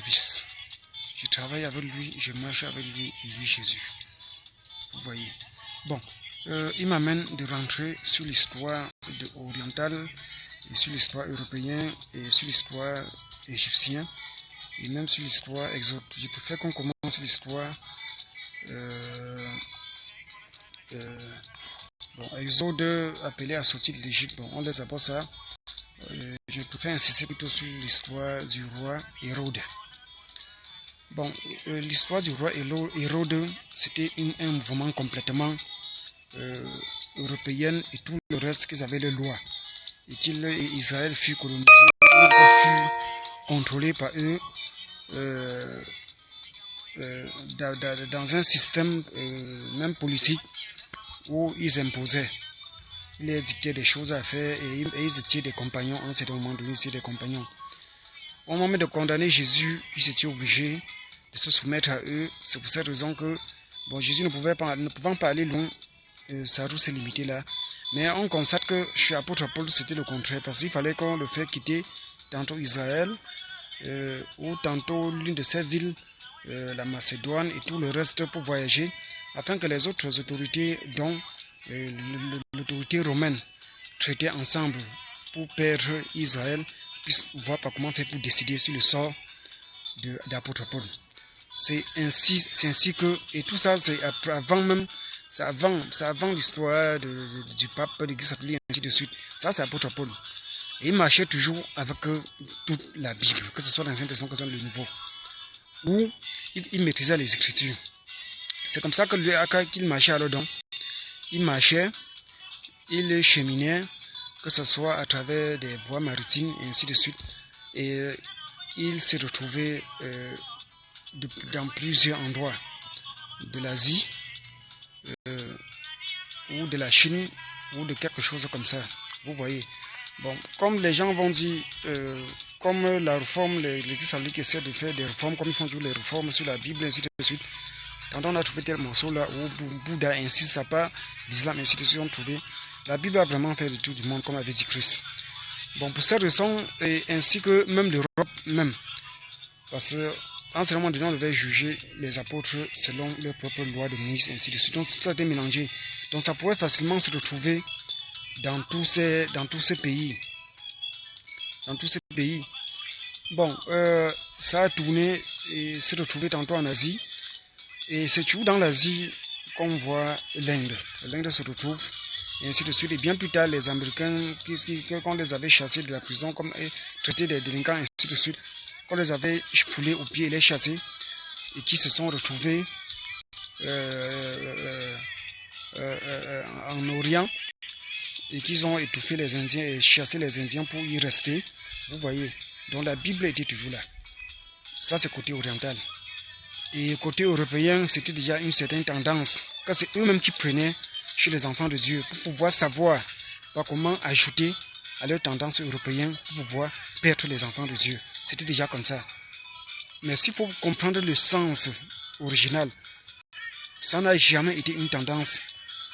service. Je travaille avec lui, je marche avec lui, lui Jésus. Vous voyez. Bon, il m'amène de rentrer sur l'histoire orientale, et sur l'histoire européenne, et sur l'histoire égyptienne, et même sur l'histoire exode. Je préfère qu'on commence sur l'histoire Exode appelé à sortir de l'Égypte. Bon, on laisse d'abord ça. Je préfère insister plutôt sur l'histoire du roi Hérode. Bon, l'histoire du roi Hérode, c'était un mouvement complètement européen et tout le reste qu'ils avaient les lois. Et qu'Israël fut colonisé, fut contrôlé par eux dans un système même politique où ils imposaient. Ils leur dictaient des choses à faire et ils étaient des compagnons. En ce moment donné, ils étaient des compagnons. Au moment de condamner Jésus, ils étaient obligés de se soumettre à eux. C'est pour cette raison que Jésus ne pouvant pas aller loin, sa route s'est limitée là. Mais on constate que chez l'apôtre Paul, c'était le contraire, parce qu'il fallait qu'on le fasse quitter tantôt Israël, ou tantôt l'une de ces villes, la Macédoine et tout le reste pour voyager, afin que les autres autorités, dont l'autorité romaine, traitaient ensemble pour perdre Israël, puissent voir par comment faire pour décider sur le sort d'apôtre Paul. C'est ainsi que, et tout ça c'est avant même, c'est avant l'histoire du pape, de l'Église catholique, ainsi de suite. Ça c'est apôtre Paul. Et il marchait toujours avec toute la Bible, que ce soit dans l'Ancien Testament, que ce soit dans le Nouveau, où il maîtrisait les Écritures. C'est comme ça que lui, qu'il marchait alors donc. Il marchait, il cheminait, que ce soit à travers des voies maritimes, et ainsi de suite. Et il s'est retrouvé dans plusieurs endroits de l'Asie, ou de la Chine, ou de quelque chose comme ça. Vous voyez. Bon, comme les gens vont dire, comme la réforme, l'Église catholique essaie de faire des réformes, comme ils font toujours les réformes sur la Bible, ainsi de suite. Quand on a trouvé tel morceau là, où Bouddha insiste à pas, l'islam, ainsi de suite, on trouvé. La Bible a vraiment fait le tour du monde, comme avait dit Christ. Bon, pour cette raison, et ainsi que même l'Europe, même. Parce que en ce moment donné, on devait juger les apôtres selon leur propre loi de Moïse, ainsi de suite. Donc tout ça a été mélangé. Donc ça pourrait facilement se retrouver dans tous ces pays. Dans tous ces pays. Bon, ça a tourné et s'est retrouvé tantôt en Asie. Et c'est toujours dans l'Asie qu'on voit l'Inde. L'Inde se retrouve, et ainsi de suite. Et bien plus tard, les Américains, qu'on les avait chassés de la prison, comme traités des délinquants, ainsi de suite, qu'on les avait foulés aux pieds et les chassés, et qui se sont retrouvés en Orient, et qu'ils ont étouffé les Indiens et chassé les Indiens pour y rester. Vous voyez. Donc la Bible était toujours là. Ça, c'est côté oriental. Et côté européen, c'était déjà une certaine tendance, que c'est eux-mêmes qui prenaient chez les enfants de Dieu pour pouvoir savoir comment ajouter à leur tendance européenne pour pouvoir perdre les enfants de Dieu. C'était déjà comme ça. Mais s'il faut comprendre le sens original, ça n'a jamais été une tendance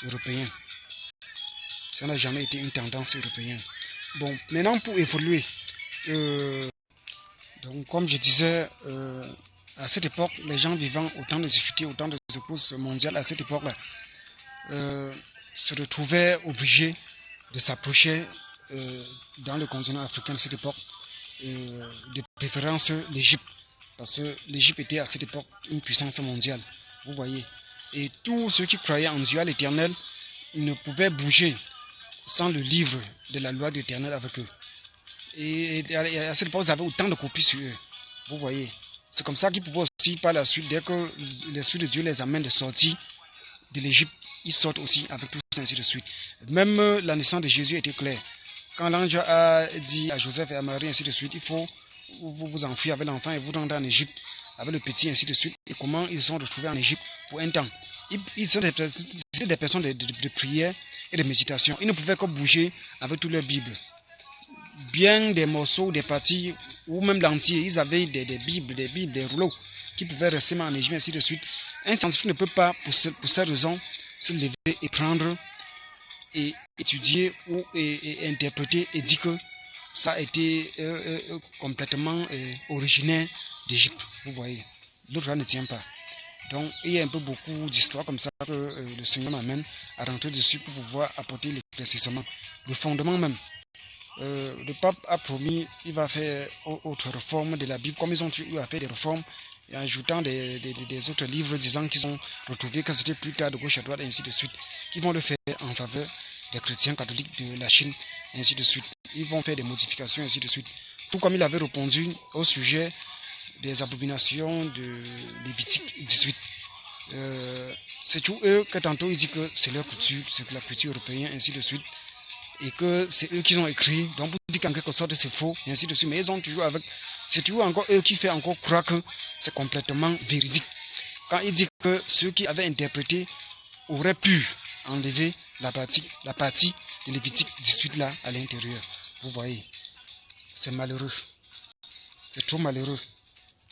européenne. Ça n'a jamais été une tendance européenne. Bon, maintenant pour évoluer, donc comme je disais, à cette époque, les gens vivant au temps des difficultés, au temps des secousses mondiales, à cette époque-là, se retrouvaient obligés de s'approcher dans le continent africain de cette époque, de préférence l'Égypte, parce que l'Égypte était à cette époque une puissance mondiale, vous voyez. Et tous ceux qui croyaient en Dieu à l'éternel ne pouvaient bouger sans le livre de la loi de l'éternel avec eux. Et à cette époque, ils avaient autant de copies sur eux, vous voyez. C'est comme ça qu'ils pouvaient aussi, par la suite, dès que l'Esprit de Dieu les amène de sortir de l'Égypte, ils sortent aussi avec tout ça, ainsi de suite. Même la naissance de Jésus était claire. Quand l'ange a dit à Joseph et à Marie, ainsi de suite, il faut vous enfuir avec l'enfant et vous rendre en Égypte avec le petit, ainsi de suite. Et comment ils se sont retrouvés en Égypte pour un temps. Ils sont des personnes de prière et de méditation. Ils ne pouvaient que bouger avec toute leur Bible. Bien des morceaux, des parties, ou même l'entier, ils avaient des Bibles, des rouleaux qui pouvaient rester en Égypte, ainsi de suite. Un scientifique ne peut pas, pour cette raison, se lever et prendre et étudier ou et interpréter et dire que ça a été complètement originaire d'Égypte, vous voyez. L'autre ne tient pas. Donc, il y a un peu beaucoup d'histoires comme ça que le Seigneur m'amène à rentrer dessus pour pouvoir apporter l'éclaircissement. Le fondement même. Le pape a promis, il va faire autre réforme de la Bible, comme ils ont eu à faire des réformes, en ajoutant des autres livres disant qu'ils ont retrouvé que c'était plus tard de gauche à droite, et ainsi de suite. Ils vont le faire en faveur des chrétiens catholiques de la Chine, et ainsi de suite. Ils vont faire des modifications, et ainsi de suite. Tout comme il avait répondu au sujet des abominations de Lévitique 18. C'est tout eux que tantôt ils disent que c'est leur culture, c'est la culture européenne, ainsi de suite. Et que c'est eux qui ont écrit, donc vous dites qu'en quelque sorte c'est faux, et ainsi de suite. Mais ils ont toujours avec, c'est toujours encore eux qui font encore croire que c'est complètement véridique. Quand ils disent que ceux qui avaient interprété auraient pu enlever la partie de Lévitique 18 là à l'intérieur. Vous voyez, c'est malheureux. C'est trop malheureux.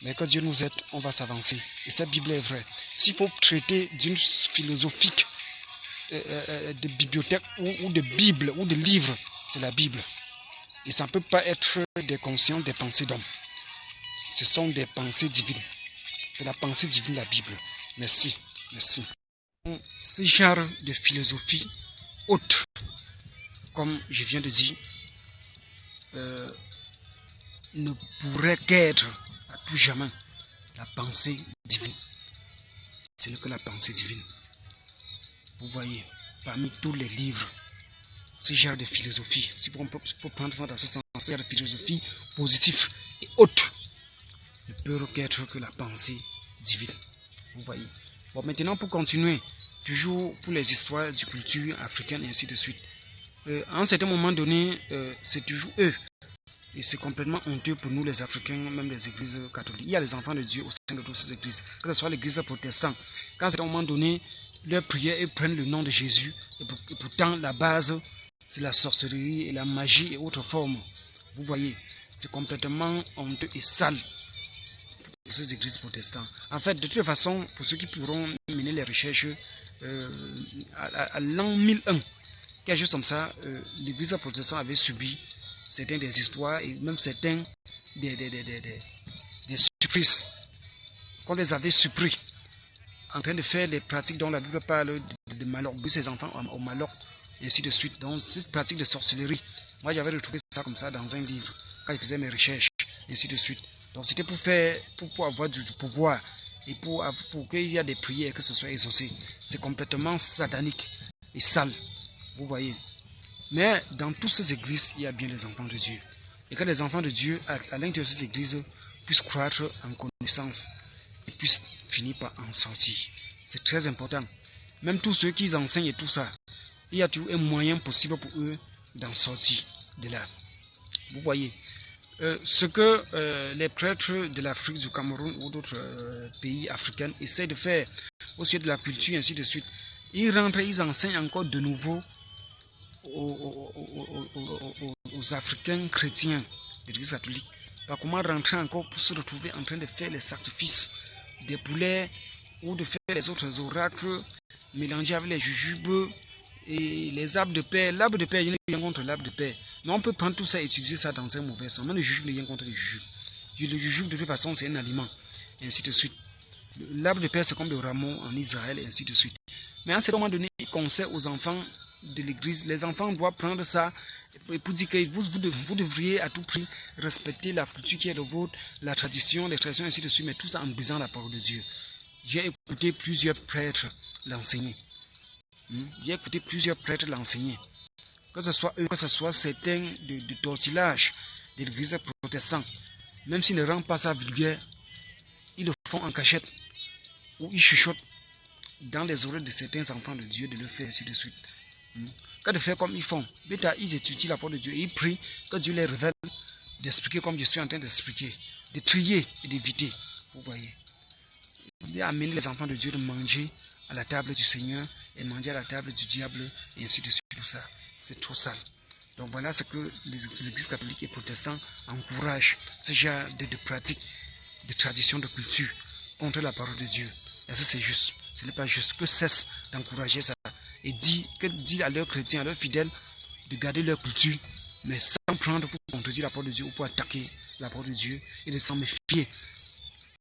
Mais que Dieu nous aide, on va s'avancer. Et cette Bible est vraie. S'il faut traiter d'une philosophique de bibliothèque ou de Bible ou de livre, c'est la Bible. Et ça ne peut pas être des consciences, des pensées d'hommes. Ce sont des pensées divines. C'est la pensée divine, la Bible. Merci. Merci. Ce genre de philosophie haute, comme je viens de dire, ne pourrait qu'être à tout jamais la pensée divine. Ce n'est que la pensée divine. Vous voyez, parmi tous les livres, ce genre de philosophie, si on peut prendre ça dans ce sens, ce genre de philosophie positive et haute, ne peut qu'être que la pensée divine. Vous voyez. Bon, maintenant pour continuer, toujours pour les histoires de culture africaine et ainsi de suite. À un certain moment donné, c'est toujours eux. Et c'est complètement honteux pour nous les Africains, même les églises catholiques. Il y a les enfants de Dieu au sein de toutes ces églises, que ce soit l'église protestante. Quand à un moment donné, leurs prières, ils prennent le nom de Jésus. Et pourtant, la base, c'est la sorcellerie et la magie et autres formes. Vous voyez, c'est complètement honteux et sale pour ces églises protestantes. En fait, de toute façon, pour ceux qui pourront mener les recherches, à l'an 1001, quelque chose comme ça, l'église protestante avait subi certains des histoires et même certains des supplices qu'on les avait surpris en train de faire les pratiques dont la Bible parle de malheur, de ses enfants au malheur, et ainsi de suite. Donc, cette pratique de sorcellerie, moi j'avais retrouvé ça comme ça dans un livre quand je faisais mes recherches, et ainsi de suite. Donc, c'était pour avoir du pouvoir et pour qu'il y ait des prières, que ce soit exaucé. C'est complètement satanique et sale, vous voyez. Mais dans toutes ces églises, il y a bien les enfants de Dieu. Et que les enfants de Dieu, à l'intérieur de ces églises, puissent croître en connaissance et puissent finir par en sortir. C'est très important. Même tous ceux qui enseignent et tout ça, il y a toujours un moyen possible pour eux d'en sortir de là. Vous voyez, ce que les prêtres de l'Afrique, du Cameroun ou d'autres pays africains essaient de faire au sujet de la culture et ainsi de suite, ils rentrent et ils enseignent encore de nouveau aux Africains chrétiens de l'Église catholique. Par comment rentrer encore pour se retrouver en train de faire les sacrifices des poulets ou de faire les autres oracles mélangés avec les jujubes et les arbres de paix. L'arbre de paix, il n'y a rien contre l'arbre de paix. Mais on peut prendre tout ça et utiliser ça dans un mauvais sens. Même le jujube, il n'y a rien contre les jujubes. Le jujube, de toute façon, c'est un aliment. Et ainsi de suite. L'arbre de paix, c'est comme le rameau en Israël et ainsi de suite. Mais à un certain moment donné, il conseille aux enfants de l'église, les enfants doivent prendre ça pour dire que vous devriez à tout prix respecter la culture qui est de vôtre, la tradition, les traditions, ainsi de suite, mais tout ça en brisant la parole de Dieu. J'ai écouté plusieurs prêtres l'enseigner. J'ai écouté plusieurs prêtres l'enseigner. Que ce soit eux, que ce soit certains de tortillage de l'église protestante, même s'ils ne rendent pas ça vulgaire, ils le font en cachette ou ils chuchotent dans les oreilles de certains enfants de Dieu de le faire ainsi de suite. Que de faire comme ils font. Ils étudient la parole de Dieu et ils prient que Dieu les révèle d'expliquer comme je suis en train d'expliquer, de trier et d'éviter. Vous voyez. Il a amené les enfants de Dieu de manger à la table du Seigneur et manger à la table du diable et ainsi de suite. Tout ça, c'est trop sale. Donc voilà ce que l'Église catholique et protestante encouragent, ce genre de pratiques, de traditions, de culture contre la parole de Dieu. Est-ce que c'est juste? Ce n'est pas juste. Que cesse d'encourager ça et dit à leurs chrétiens, à leurs fidèles de garder leur culture mais sans prendre pour contredire la parole de Dieu ou pour attaquer la parole de Dieu et de s'en méfier